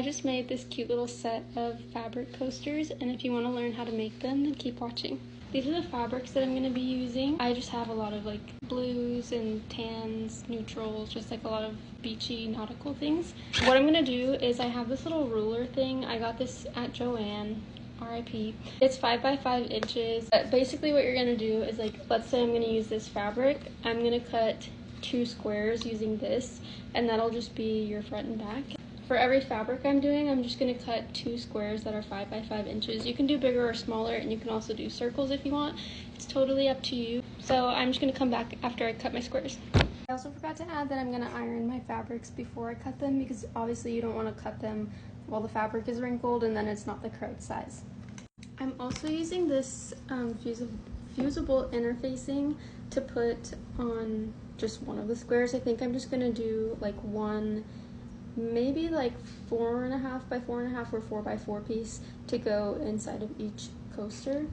I just made this cute little set of fabric coasters, and if you want to learn how to make them, then keep watching. These are the fabrics that I'm going to be using. I just have a lot of like blues and tans, neutrals, just like a lot of beachy nautical things. What I'm going to do is I have this little ruler thing. I got this at Joann. RIP. It's 5 by 5 inches. But basically what you're going to do is, like, let's say I'm going to use this fabric. I'm going to cut 2 squares using this, and that'll just be your front and back. For every fabric I'm doing, I'm just going to cut 2 squares that are 5 by 5 inches. You can do bigger or smaller, and you can also do circles if you want. It's totally up to you. So I'm just going to come back after I cut my squares. I also forgot to add that I'm going to iron my fabrics before I cut them, because obviously you don't want to cut them while the fabric is wrinkled and then it's not the correct size. I'm also using this fusible interfacing to put on just one of the squares. I think I'm just going to do like one, maybe like 4.5 by 4.5 or 4 by 4 piece to go inside of each coaster.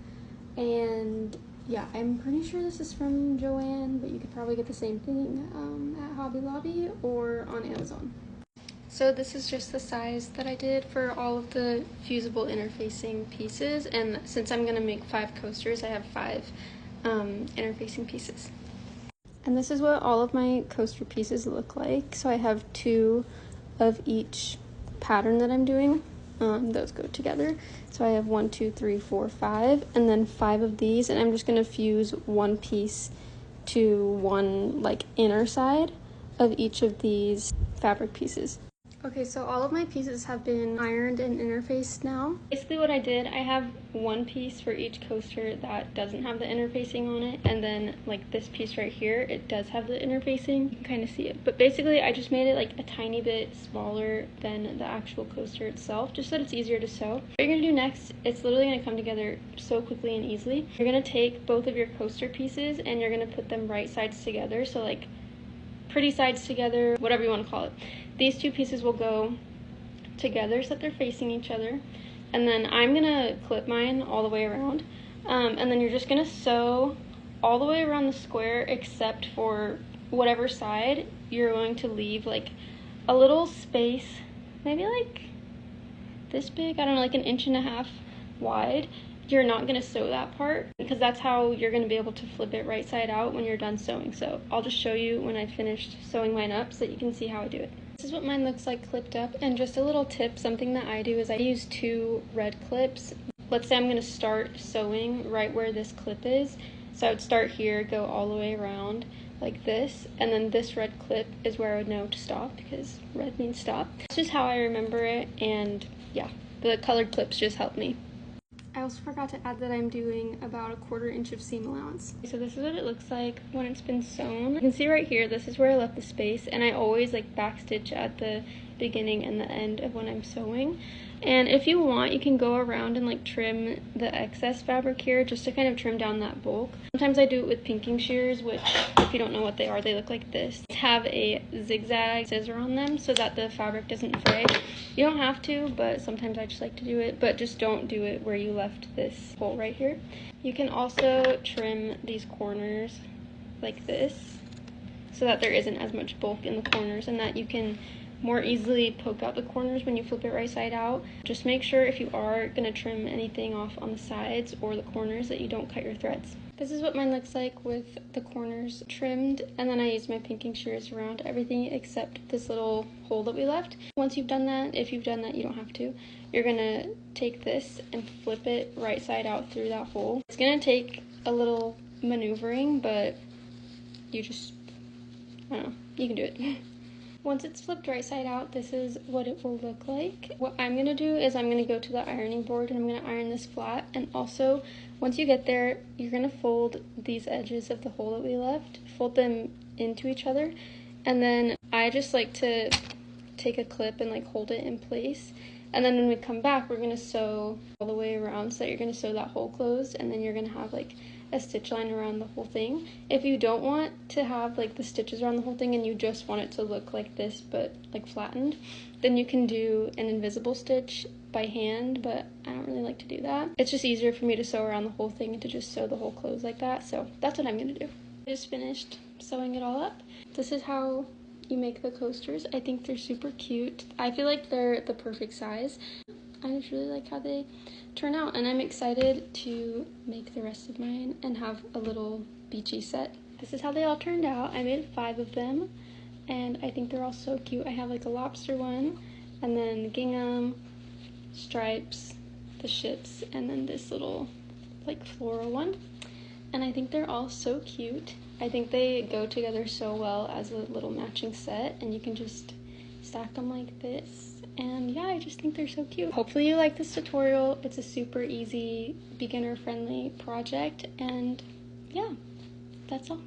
And yeah, I'm pretty sure this is from Joann, but you could probably get the same thing at Hobby Lobby or on Amazon. So this is just the size that I did for all of the fusible interfacing pieces, and since I'm going to make 5 coasters, I have 5 interfacing pieces. And this is what all of my coaster pieces look like. So I have 2 of each pattern that I'm doing. Those go together. So I have 1, 2, 3, 4, 5, and then 5 of these, and I'm just going to fuse one piece to one like inner side of each of these fabric pieces. Okay, so all of my pieces have been ironed and interfaced now. Basically what I did, I have one piece for each coaster that doesn't have the interfacing on it, and then like this piece right here, it does have the interfacing. You can kind of see it. But basically I just made it like a tiny bit smaller than the actual coaster itself, just so that it's easier to sew. What you're going to do next, it's literally going to come together so quickly and easily. You're going to take both of your coaster pieces and you're going to put them right sides together, so like pretty sides together, whatever you want to call it. These 2 pieces will go together so that they're facing each other, and then I'm gonna clip mine all the way around, and then you're just gonna sew all the way around the square except for whatever side you're going to leave like a little space, maybe like this big, I don't know, like 1.5 inches wide. You're not going to sew that part because that's how you're going to be able to flip it right side out when you're done sewing. So I'll just show you when I finished sewing mine up so that you can see how I do it. This is what mine looks like clipped up, and just a little tip, something that I do is I use 2 red clips. Let's say I'm going to start sewing right where this clip is. So I would start here, go all the way around like this, and then this red clip is where I would know to stop because red means stop. That's just how I remember it, and yeah, the colored clips just help me. I also forgot to add that I'm doing about 1/4 inch of seam allowance. So this is what it looks like when it's been sewn. You can see right here, this is where I left the space, and I always like backstitch at the beginning and the end of when I'm sewing. And if you want, you can go around and like trim the excess fabric here just to kind of trim down that bulk. Sometimes I do it with pinking shears, which if you don't know what they are, they look like this. Have a zigzag scissor on them so that the fabric doesn't fray. You don't have to, but sometimes I just like to do it, but just don't do it where you left this hole right here. You can also trim these corners like this so that there isn't as much bulk in the corners and that you can more easily poke out the corners when you flip it right side out. Just make sure if you are going to trim anything off on the sides or the corners that you don't cut your threads. This is what mine looks like with the corners trimmed, and then I use my pinking shears around everything except this little hole that we left. Once you've done that, if you've done that, you don't have to, you're going to take this and flip it right side out through that hole. It's going to take a little maneuvering, but you just, I don't know, you can do it. Once it's flipped right side out, this is what it will look like. What I'm going to do is I'm going to go to the ironing board and I'm going to iron this flat. And also, once you get there, you're going to fold these edges of the hole that we left, fold them into each other. And then I just like to take a clip and like hold it in place. And then when we come back, we're going to sew all the way around so that you're going to sew that hole closed, and then you're going to have like a stitch line around the whole thing. If you don't want to have like the stitches around the whole thing and you just want it to look like this but like flattened, then you can do an invisible stitch by hand, but I don't really like to do that. It's just easier for me to sew around the whole thing and to just sew the whole closed like that, so that's what I'm going to do. I just finished sewing it all up. This is how you make the coasters. I think they're super cute. I feel like they're the perfect size. I just really like how they turn out, and I'm excited to make the rest of mine and have a little beachy set. This is how they all turned out. I made 5 of them, and I think they're all so cute. I have like a lobster one, and then gingham, stripes, the ships, and then this little like floral one. And I think they're all so cute. I think they go together so well as a little matching set, and you can just stack them like this. And yeah, I just think they're so cute. Hopefully you like this tutorial. It's a super easy, beginner-friendly project, and yeah, that's all.